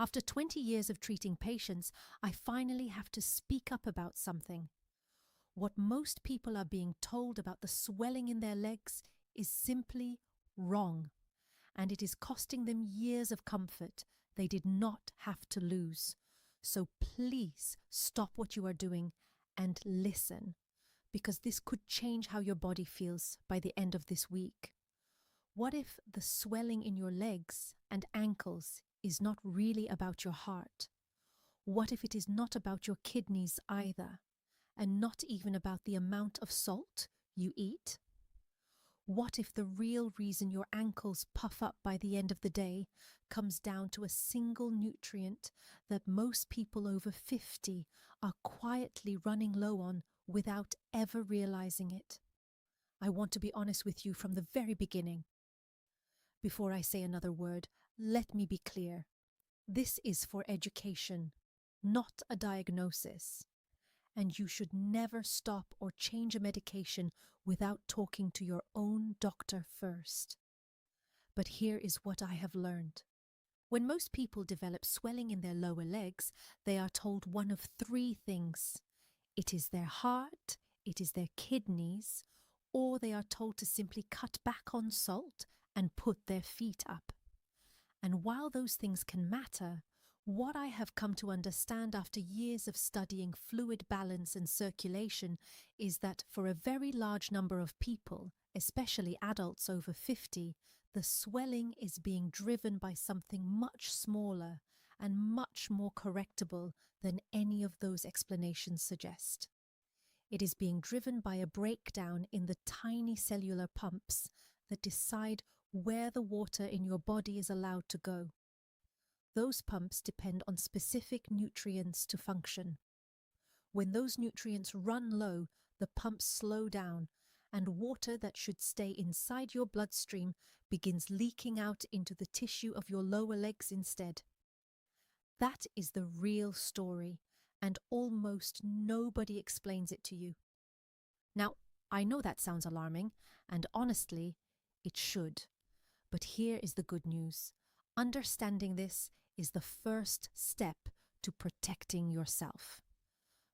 After 20 years of treating patients, I finally have to speak up about something. What most people are being told about the swelling in their legs is simply wrong, and it is costing them years of comfort they did not have to lose. So please stop what you are doing and listen, because this could change how your body feels by the end of this week. What if the swelling in your legs and ankles is not really about your heart? What if it is not about your kidneys either, and not even about the amount of salt you eat? What if the real reason your ankles puff up by the end of the day comes down to a single nutrient that most people over 50 are quietly running low on without ever realizing it? I want to be honest with you from the very beginning. Before I say another word, let me be clear. This is for education, not a diagnosis. And you should never stop or change a medication without talking to your own doctor first. But here is what I have learned. When most people develop swelling in their lower legs, they are told one of three things. It is their heart, it is their kidneys, or they are told to simply cut back on salt and put their feet up. And while those things can matter, what I have come to understand after years of studying fluid balance and circulation is that for a very large number of people, especially adults over 50, the swelling is being driven by something much smaller and much more correctable than any of those explanations suggest. It is being driven by a breakdown in the tiny cellular pumps that decide where the water in your body is allowed to go. Those pumps depend on specific nutrients to function. When those nutrients run low, the pumps slow down, and water that should stay inside your bloodstream begins leaking out into the tissue of your lower legs instead. That is the real story, and almost nobody explains it to you. Now, I know that sounds alarming, and honestly, it should. But here is the good news. Understanding this is the first step to protecting yourself.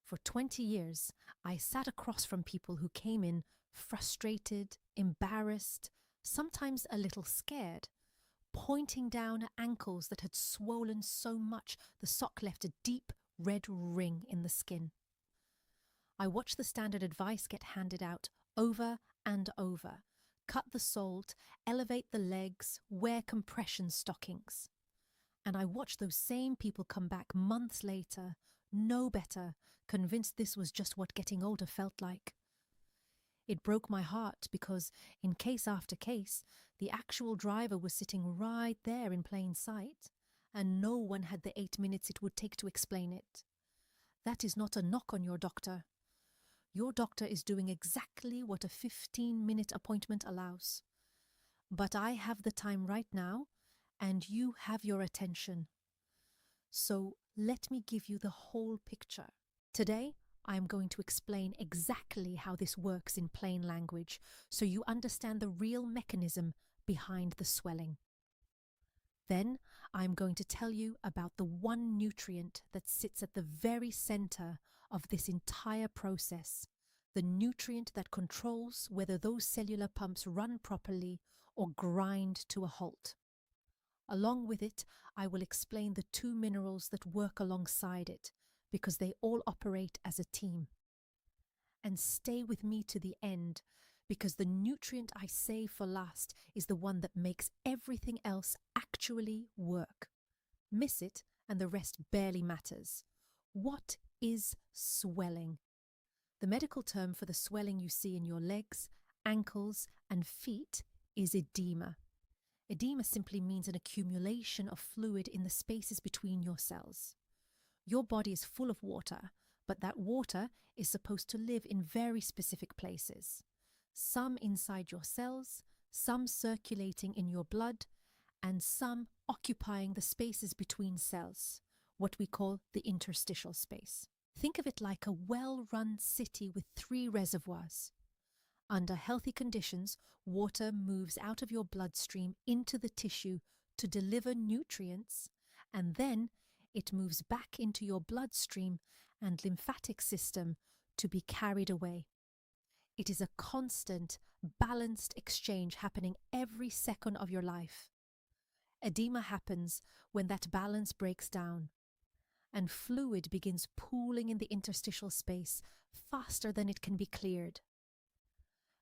For 20 years, I sat across from people who came in frustrated, embarrassed, sometimes a little scared, pointing down at ankles that had swollen so much the sock left a deep red ring in the skin. I watched the standard advice get handed out over and over. Cut the salt, elevate the legs, wear compression stockings. And I watched those same people come back months later, no better, convinced this was just what getting older felt like. It broke my heart because, in case after case, the actual driver was sitting right there in plain sight, and no one had the 8 minutes it would take to explain it. That is not a knock on your doctor. Your doctor is doing exactly what a 15-minute appointment allows. But I have the time right now, and you have your attention. So let me give you the whole picture. Today, I am going to explain exactly how this works in plain language, so you understand the real mechanism behind the swelling. Then, I am going to tell you about the one nutrient that sits at the very center of this entire process, the nutrient that controls whether those cellular pumps run properly or grind to a halt. Along with it, I will explain the two minerals that work alongside it, because they all operate as a team. And stay with me to the end, because the nutrient I save for last is the one that makes everything else actually work. Miss it, and the rest barely matters. What is swelling? The medical term for the swelling you see in your legs, ankles, and feet is edema. Edema simply means an accumulation of fluid in the spaces between your cells. Your body is full of water, but that water is supposed to live in very specific places. Some inside your cells, some circulating in your blood, and some occupying the spaces between cells, what we call the interstitial space. Think of it like a well-run city with 3 reservoirs. Under healthy conditions, water moves out of your bloodstream into the tissue to deliver nutrients, and then it moves back into your bloodstream and lymphatic system to be carried away. It is a constant, balanced exchange happening every second of your life. Edema happens when that balance breaks down, and fluid begins pooling in the interstitial space faster than it can be cleared.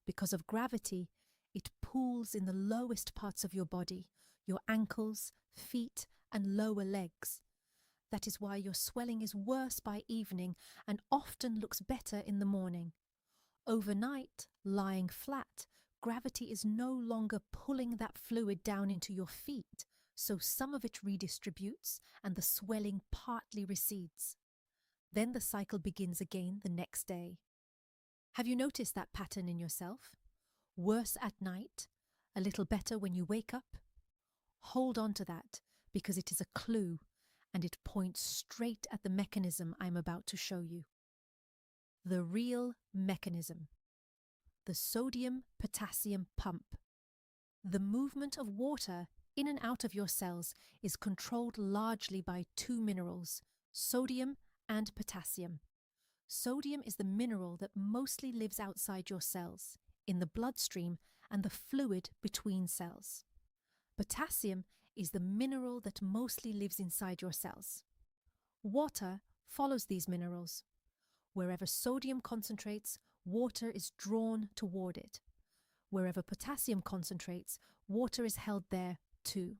Because of gravity, it pools in the lowest parts of your body, your ankles, feet, and lower legs. That is why your swelling is worse by evening and often looks better in the morning. Overnight, lying flat, gravity is no longer pulling that fluid down into your feet, so some of it redistributes and the swelling partly recedes. Then the cycle begins again the next day. Have you noticed that pattern in yourself? Worse at night, a little better when you wake up? Hold on to that, because it is a clue and it points straight at the mechanism I'm about to show you. The real mechanism. The sodium-potassium pump. The movement of water in and out of your cells is controlled largely by two minerals, sodium and potassium. Sodium is the mineral that mostly lives outside your cells, in the bloodstream and the fluid between cells. Potassium is the mineral that mostly lives inside your cells. Water follows these minerals. Wherever sodium concentrates, water is drawn toward it. Wherever potassium concentrates, water is held there too.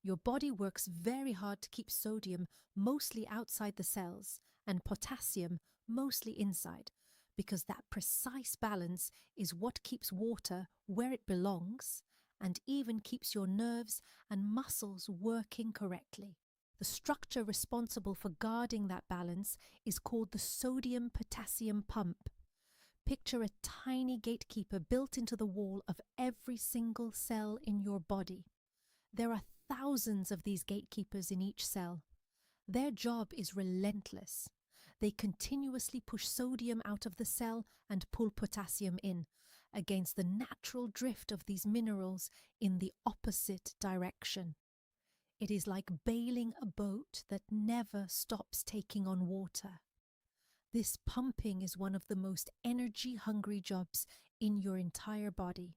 Your body works very hard to keep sodium mostly outside the cells and potassium mostly inside, because that precise balance is what keeps water where it belongs and even keeps your nerves and muscles working correctly. The structure responsible for guarding that balance is called the sodium-potassium pump. Picture a tiny gatekeeper built into the wall of every single cell in your body. There are thousands of these gatekeepers in each cell. Their job is relentless. They continuously push sodium out of the cell and pull potassium in, against the natural drift of these minerals in the opposite direction. It is like bailing a boat that never stops taking on water. This pumping is one of the most energy-hungry jobs in your entire body.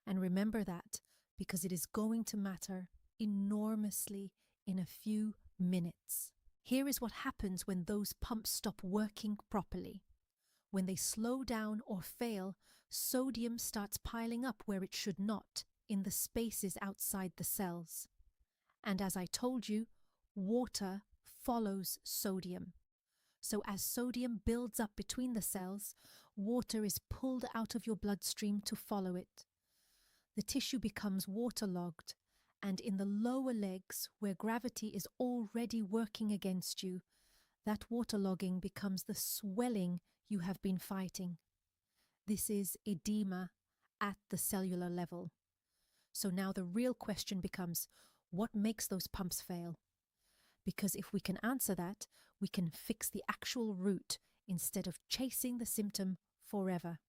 And remember that, because it is going to matter enormously in a few minutes. Here is what happens when those pumps stop working properly. When they slow down or fail, sodium starts piling up where it should not, in the spaces outside the cells. And as I told you, water follows sodium. So as sodium builds up between the cells, water is pulled out of your bloodstream to follow it. The tissue becomes waterlogged, and in the lower legs, where gravity is already working against you, that waterlogging becomes the swelling you have been fighting. This is edema at the cellular level. So now the real question becomes, what makes those pumps fail? Because if we can answer that, we can fix the actual root instead of chasing the symptom forever.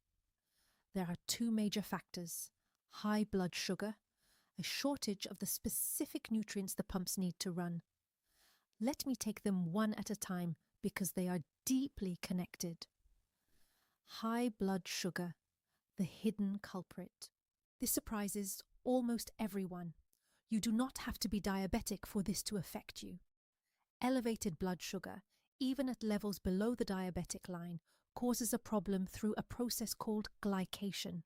There are two major factors: high blood sugar, a shortage of the specific nutrients the pumps need to run. Let me take them one at a time because they are deeply connected. High blood sugar, the hidden culprit. This surprises almost everyone. You do not have to be diabetic for this to affect you. Elevated blood sugar, even at levels below the diabetic line, causes a problem through a process called glycation.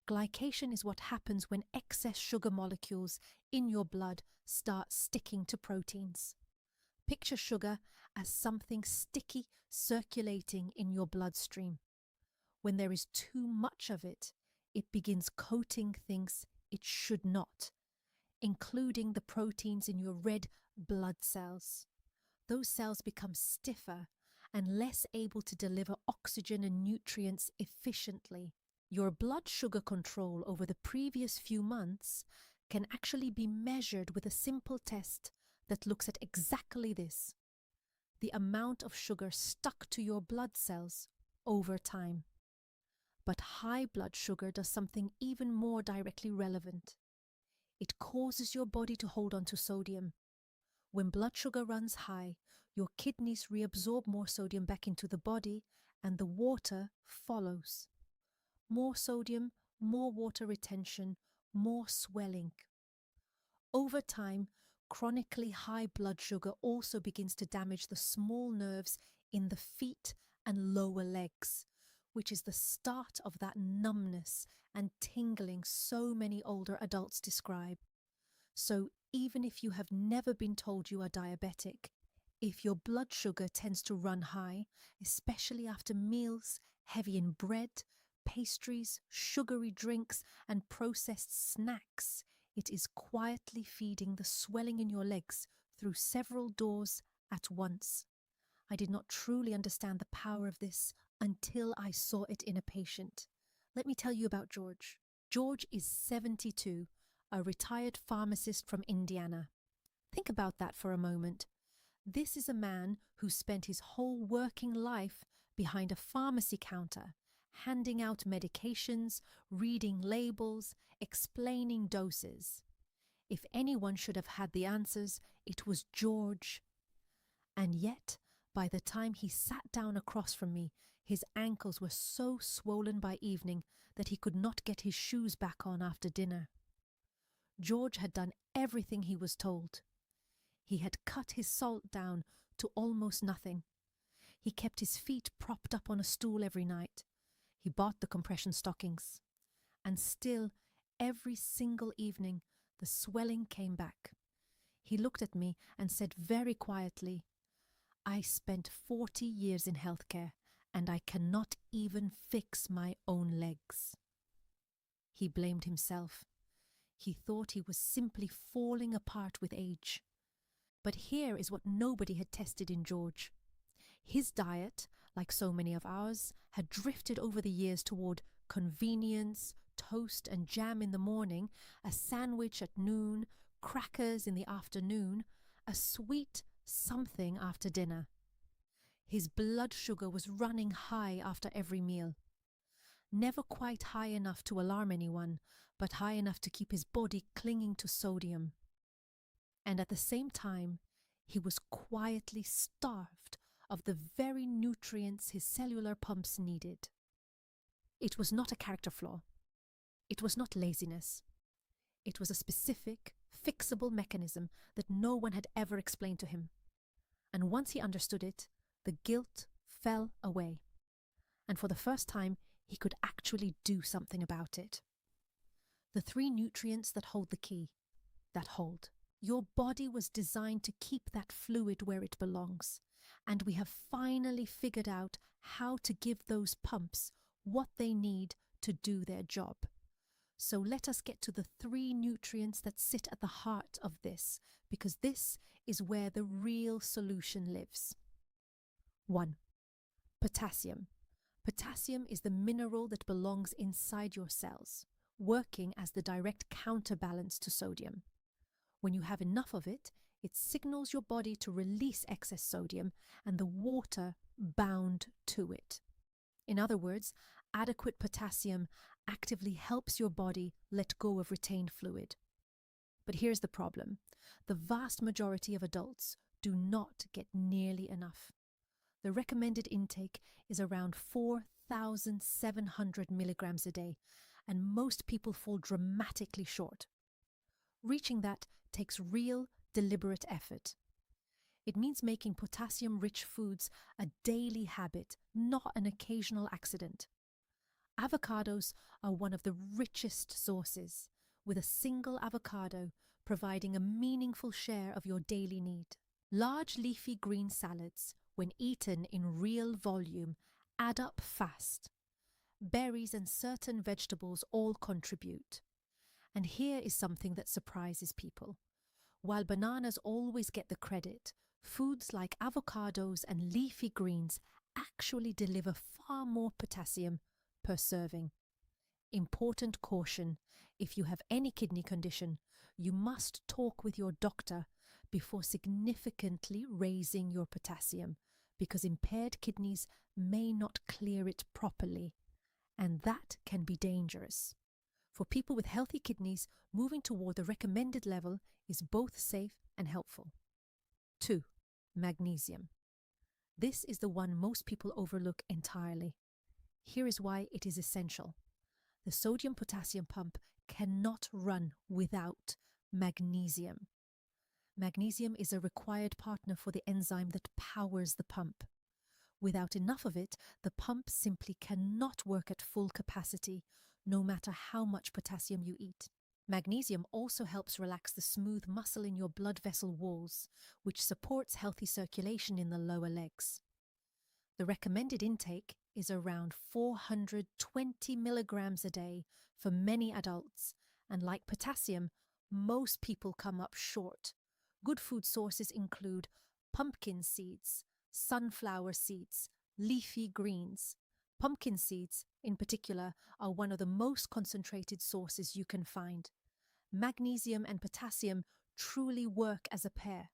Glycation is what happens when excess sugar molecules in your blood start sticking to proteins. Picture sugar as something sticky circulating in your bloodstream. When there is too much of it, it begins coating things it should not, including the proteins in your red blood cells. Those cells become stiffer and less able to deliver oxygen and nutrients efficiently. Your blood sugar control over the previous few months can actually be measured with a simple test that looks at exactly this: the amount of sugar stuck to your blood cells over time. But high blood sugar does something even more directly relevant. It causes your body to hold on to sodium. When blood sugar runs high, your kidneys reabsorb more sodium back into the body and the water follows. More sodium, more water retention, more swelling. Over time, chronically high blood sugar also begins to damage the small nerves in the feet and lower legs, which is the start of that numbness and tingling so many older adults describe. So even if you have never been told you are diabetic, if your blood sugar tends to run high, especially after meals heavy in bread, pastries, sugary drinks, and processed snacks, it is quietly feeding the swelling in your legs through several doors at once. I did not truly understand the power of this until I saw it in a patient. Let me tell you about George. George is 72, a retired pharmacist from Indiana. Think about that for a moment. This is a man who spent his whole working life behind a pharmacy counter, handing out medications, reading labels, explaining doses. If anyone should have had the answers, it was George. And yet, by the time he sat down across from me, his ankles were so swollen by evening that he could not get his shoes back on after dinner. George had done everything he was told. He had cut his salt down to almost nothing. He kept his feet propped up on a stool every night. He bought the compression stockings. And still, every single evening, the swelling came back. He looked at me and said very quietly, "I spent 40 years in healthcare and I cannot even fix my own legs." He blamed himself. He thought he was simply falling apart with age. But here is what nobody had tested in George. His diet, like so many of ours, had drifted over the years toward convenience, toast and jam in the morning, a sandwich at noon, crackers in the afternoon, a sweet something after dinner. His blood sugar was running high after every meal. Never quite high enough to alarm anyone, but high enough to keep his body clinging to sodium. And at the same time, he was quietly starved of the very nutrients his cellular pumps needed. It was not a character flaw. It was not laziness. It was a specific, fixable mechanism that no one had ever explained to him. And once he understood it, the guilt fell away. And for the first time, he could actually do something about it. The 3 nutrients that hold the key, that hold. Your body was designed to keep that fluid where it belongs. And we have finally figured out how to give those pumps what they need to do their job. So let us get to the 3 nutrients that sit at the heart of this, because this is where the real solution lives. 1. Potassium. Potassium is the mineral that belongs inside your cells, working as the direct counterbalance to sodium. When you have enough of it, it signals your body to release excess sodium and the water bound to it. In other words, adequate potassium actively helps your body let go of retained fluid. But here's the problem. The vast majority of adults do not get nearly enough. The recommended intake is around 4,700 milligrams a day, and most people fall dramatically short. Reaching that takes real, deliberate effort. It means making potassium-rich foods a daily habit, not an occasional accident. Avocados are one of the richest sources, with a single avocado providing a meaningful share of your daily need. Large leafy green salads, when eaten in real volume, add up fast. Berries and certain vegetables all contribute. And here is something that surprises people. While bananas always get the credit, foods like avocados and leafy greens actually deliver far more potassium per serving. Important caution: if you have any kidney condition, you must talk with your doctor before significantly raising your potassium, because impaired kidneys may not clear it properly, and that can be dangerous. For people with healthy kidneys, moving toward the recommended level is both safe and helpful. magnesium. This is the one most people overlook entirely. Here is why it is essential. The sodium-potassium pump cannot run without magnesium. Magnesium is a required partner for the enzyme that powers the pump. Without enough of it, the pump simply cannot work at full capacity, no matter how much potassium you eat. Magnesium also helps relax the smooth muscle in your blood vessel walls, which supports healthy circulation in the lower legs. The recommended intake is around 420 milligrams a day for many adults, and like potassium, most people come up short. Good food sources include pumpkin seeds, sunflower seeds, leafy greens. Pumpkin seeds, in particular, are one of the most concentrated sources you can find. Magnesium and potassium truly work as a pair.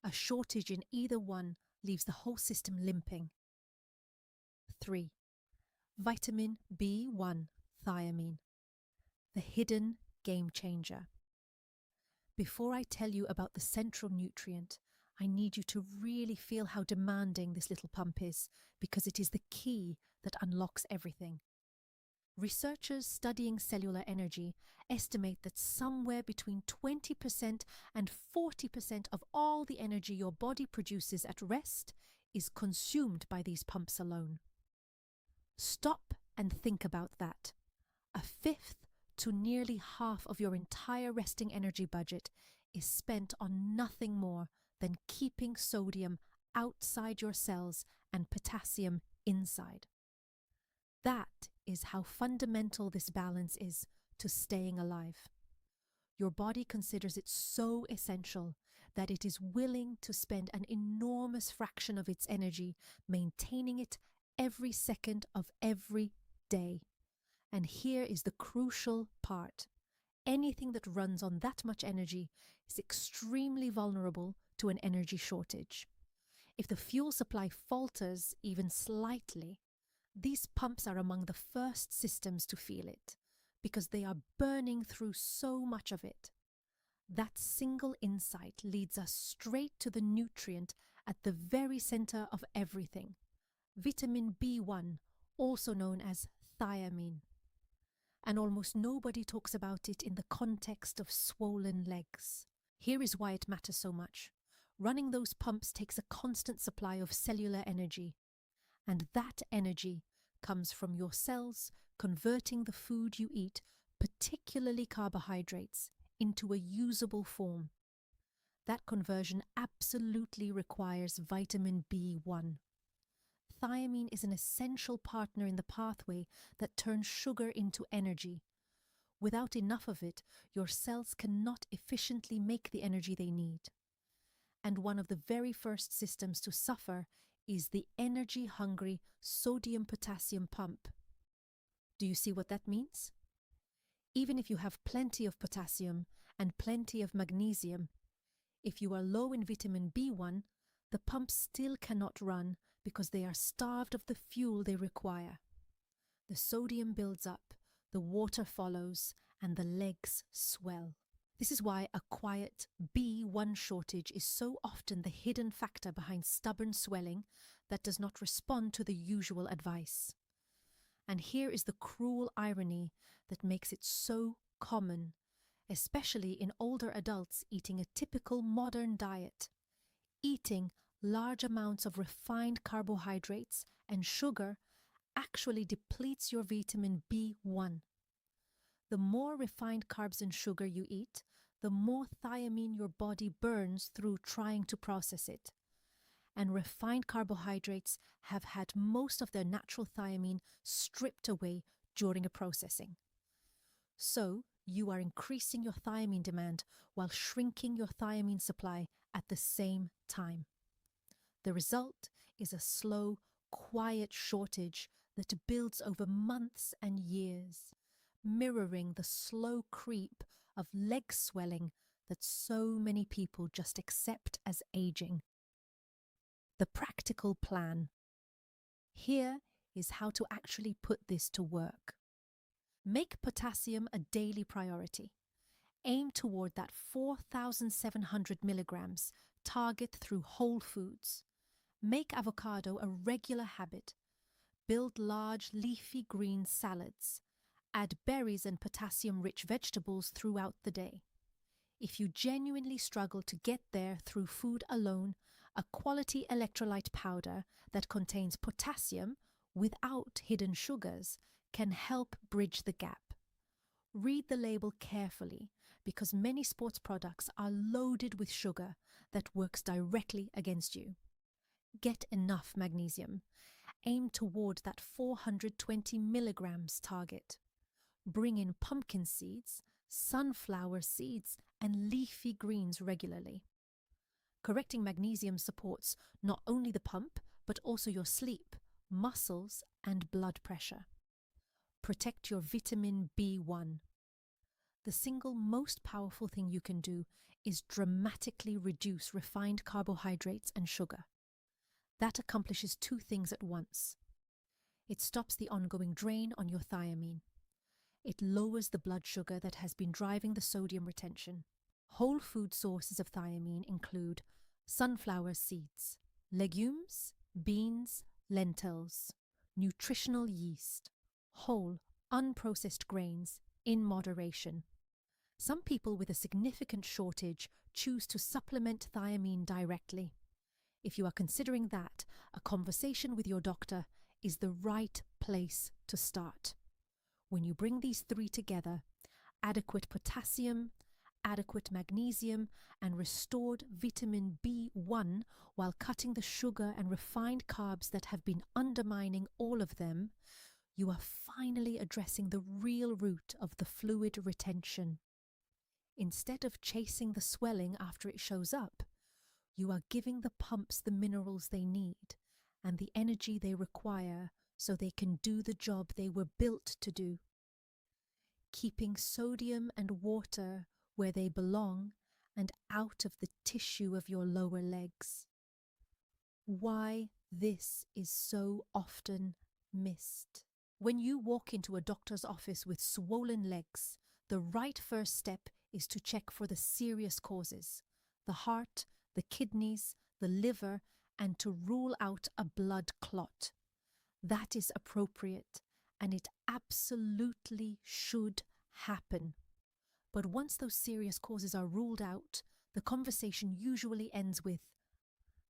A shortage in either one leaves the whole system limping. 3. Vitamin B1 thiamine, the hidden game changer. Before I tell you about the central nutrient, I need you to really feel how demanding this little pump is, because it is the key that unlocks everything. Researchers studying cellular energy estimate that somewhere between 20% and 40% of all the energy your body produces at rest is consumed by these pumps alone. Stop and think about that. A fifth to nearly half of your entire resting energy budget is spent on nothing more than keeping sodium outside your cells and potassium inside. That is how fundamental this balance is to staying alive. Your body considers it so essential that it is willing to spend an enormous fraction of its energy maintaining it every second of every day. And here is the crucial part. Anything that runs on that much energy is extremely vulnerable to an energy shortage. If the fuel supply falters even slightly, these pumps are among the first systems to feel it, because they are burning through so much of it. That single insight leads us straight to the nutrient at the very center of everything, vitamin B1, also known as thiamine. And almost nobody talks about it in the context of swollen legs. Here is why it matters so much. Running those pumps takes a constant supply of cellular energy, and that energy comes from your cells converting the food you eat, particularly carbohydrates, into a usable form. That conversion absolutely requires vitamin B1. Thiamine is an essential partner in the pathway that turns sugar into energy. Without enough of it, your cells cannot efficiently make the energy they need. And one of the very first systems to suffer is the energy-hungry sodium-potassium pump. Do you see what that means? Even if you have plenty of potassium and plenty of magnesium, if you are low in vitamin B1, the pumps still cannot run because they are starved of the fuel they require. The sodium builds up, the water follows, and the legs swell. This is why a quiet B1 shortage is so often the hidden factor behind stubborn swelling that does not respond to the usual advice. And here is the cruel irony that makes it so common, especially in older adults eating a typical modern diet. Eating large amounts of refined carbohydrates and sugar actually depletes your vitamin B1. The more refined carbs and sugar you eat, the more thiamine your body burns through trying to process it. And refined carbohydrates have had most of their natural thiamine stripped away during a processing. So, you are increasing your thiamine demand while shrinking your thiamine supply at the same time. The result is a slow, quiet shortage that builds over months and years, mirroring the slow creep of leg swelling that so many people just accept as aging. The practical plan. Here is how to actually put this to work. Make potassium a daily priority. Aim toward that 4,700 milligrams target through whole foods. Make avocado a regular habit. Build large leafy green salads. Add berries and potassium-rich vegetables throughout the day. If you genuinely struggle to get there through food alone, a quality electrolyte powder that contains potassium without hidden sugars can help bridge the gap. Read the label carefully because many sports products are loaded with sugar that works directly against you. Get enough magnesium. Aim toward that 420 milligrams target. Bring in pumpkin seeds, sunflower seeds, and leafy greens regularly. Correcting magnesium supports not only the pump, but also your sleep, muscles, and blood pressure. Protect your vitamin B1. The single most powerful thing you can do is dramatically reduce refined carbohydrates and sugar. That accomplishes two things at once. It stops the ongoing drain on your thiamine. It lowers the blood sugar that has been driving the sodium retention. Whole food sources of thiamine include sunflower seeds, legumes, beans, lentils, nutritional yeast, whole, unprocessed grains in moderation. Some people with a significant shortage choose to supplement thiamine directly. If you are considering that, a conversation with your doctor is the right place to start. When you bring these three together, adequate potassium, adequate magnesium, and restored vitamin B1 while cutting the sugar and refined carbs that have been undermining all of them, you are finally addressing the real root of the fluid retention. Instead of chasing the swelling after it shows up, you are giving the pumps the minerals they need and the energy they require so they can do the job they were built to do. Keeping sodium and water where they belong and out of the tissue of your lower legs. Why this is so often missed. When you walk into a doctor's office with swollen legs, the right first step is to check for the serious causes, the heart, the kidneys, the liver, and to rule out a blood clot. That is appropriate, and it absolutely should happen. But once those serious causes are ruled out, the conversation usually ends with,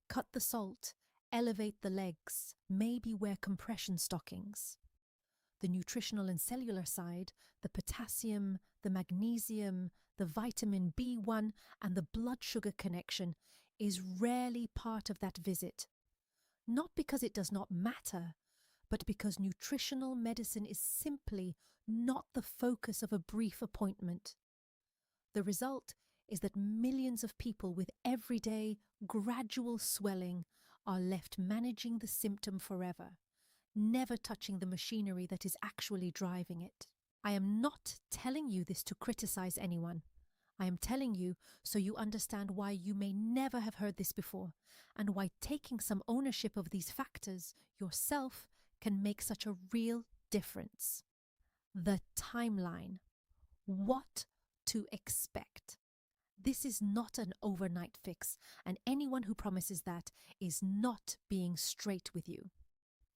cut the salt, elevate the legs, maybe wear compression stockings. The nutritional and cellular side, the potassium, the magnesium, the vitamin B1, and the blood sugar connection is rarely part of that visit. Not because it does not matter, but because nutritional medicine is simply not the focus of a brief appointment. The result is that millions of people with everyday, gradual swelling are left managing the symptom forever, never touching the machinery that is actually driving it. I am not telling you this to criticize anyone. I am telling you so you understand why you may never have heard this before, and why taking some ownership of these factors yourself can make such a real difference. The timeline. What to expect. This is not an overnight fix, and anyone who promises that is not being straight with you.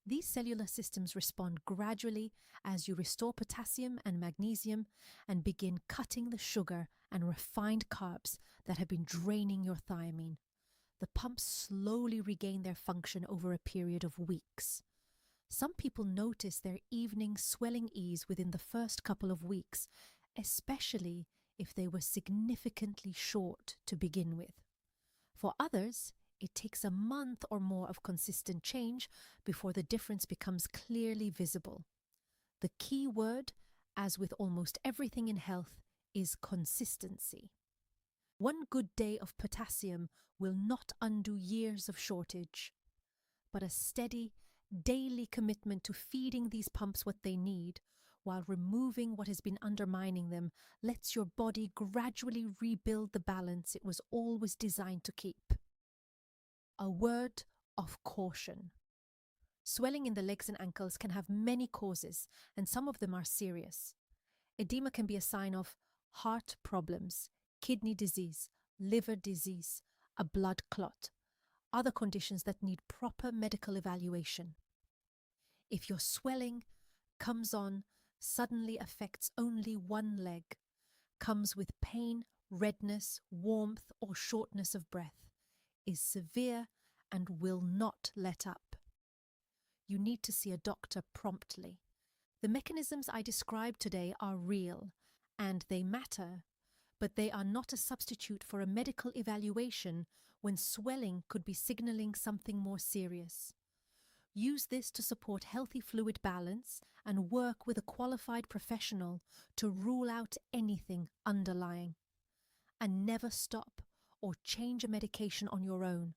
These cellular systems respond gradually as you restore potassium and magnesium and begin cutting the sugar and refined carbs that have been draining your thiamine. The pumps slowly regain their function over a period of weeks. Some people notice their evening swelling ease within the first couple of weeks, especially if they were significantly short to begin with. For others, it takes a month or more of consistent change before the difference becomes clearly visible. The key word, as with almost everything in health, is consistency. One good day of potassium will not undo years of shortage, but a steady, daily commitment to feeding these pumps what they need while removing what has been undermining them lets your body gradually rebuild the balance it was always designed to keep. A word of caution. Swelling in the legs and ankles can have many causes, and some of them are serious. Edema can be a sign of heart problems, kidney disease, liver disease, a blood clot, other conditions that need proper medical evaluation. If your swelling comes on, suddenly affects only one leg, comes with pain, redness, warmth, or shortness of breath, is severe and will not let up, you need to see a doctor promptly. The mechanisms I described today are real and they matter, but they are not a substitute for a medical evaluation when swelling could be signaling something more serious. Use this to support healthy fluid balance and work with a qualified professional to rule out anything underlying. And never stop or change a medication on your own.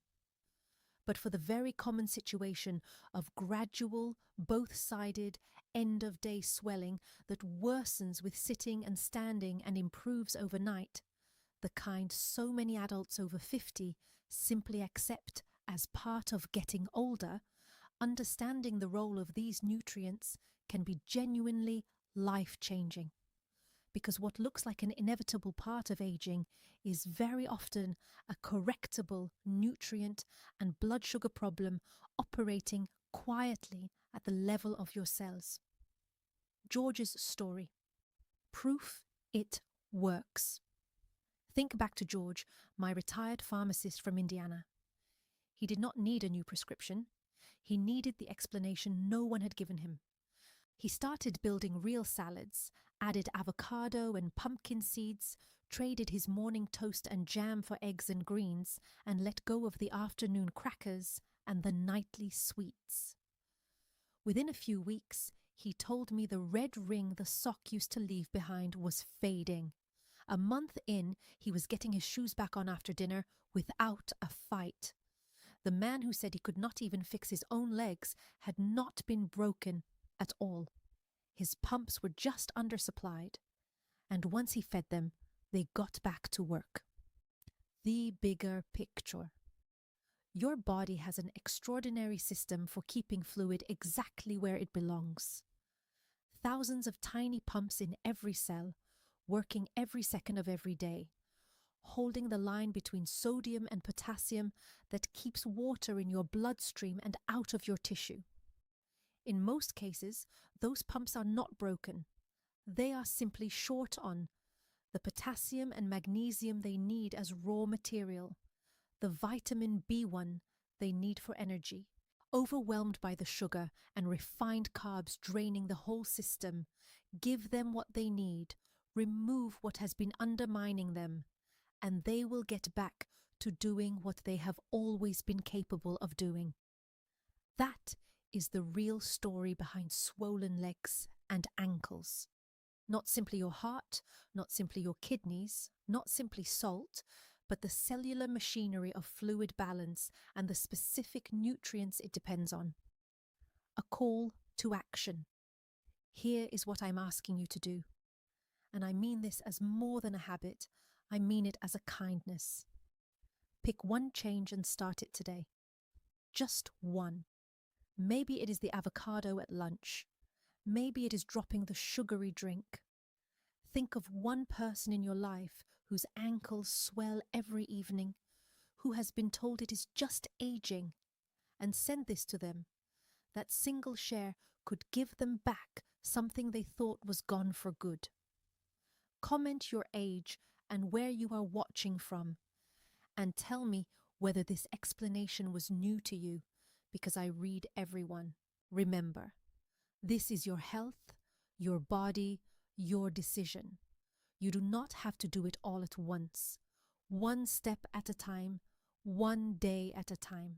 But for the very common situation of gradual, both-sided, end-of-day swelling that worsens with sitting and standing and improves overnight, the kind so many adults over 50 simply accept as part of getting older, understanding the role of these nutrients can be genuinely life-changing. Because what looks like an inevitable part of aging is very often a correctable nutrient and blood sugar problem operating quietly at the level of your cells. George's story. Proof it works. Think back to George, my retired pharmacist from Indiana. He did not need a new prescription. He needed the explanation no one had given him. He started building real salads, added avocado and pumpkin seeds, traded his morning toast and jam for eggs and greens, and let go of the afternoon crackers and the nightly sweets. Within a few weeks, he told me the red ring the sock used to leave behind was fading. A month in, he was getting his shoes back on after dinner without a fight. The man who said he could not even fix his own legs had not been broken at all. His pumps were just undersupplied, and once he fed them, they got back to work. The bigger picture. Your body has an extraordinary system for keeping fluid exactly where it belongs. Thousands of tiny pumps in every cell, working every second of every day, holding the line between sodium and potassium that keeps water in your bloodstream and out of your tissue. In most cases, those pumps are not broken. They are simply short on the potassium and magnesium they need as raw material, the vitamin B1 they need for energy. Overwhelmed by the sugar and refined carbs draining the whole system, give them what they need, remove what has been undermining them, and they will get back to doing what they have always been capable of doing. That is the real story behind swollen legs and ankles. Not simply your heart, not simply your kidneys, not simply salt, but the cellular machinery of fluid balance and the specific nutrients it depends on. A call to action. Here is what I'm asking you to do. And I mean this as more than a habit, I mean it as a kindness. Pick one change and start it today. Just one. Maybe it is the avocado at lunch. Maybe it is dropping the sugary drink. Think of one person in your life whose ankles swell every evening, who has been told it is just aging, and send this to them. That single share could give them back something they thought was gone for good. Comment your age and where you are watching from, and tell me whether this explanation was new to you, because I read everyone. Remember, this is your health, your body, your decision. You do not have to do it all at once. One step at a time, one day at a time.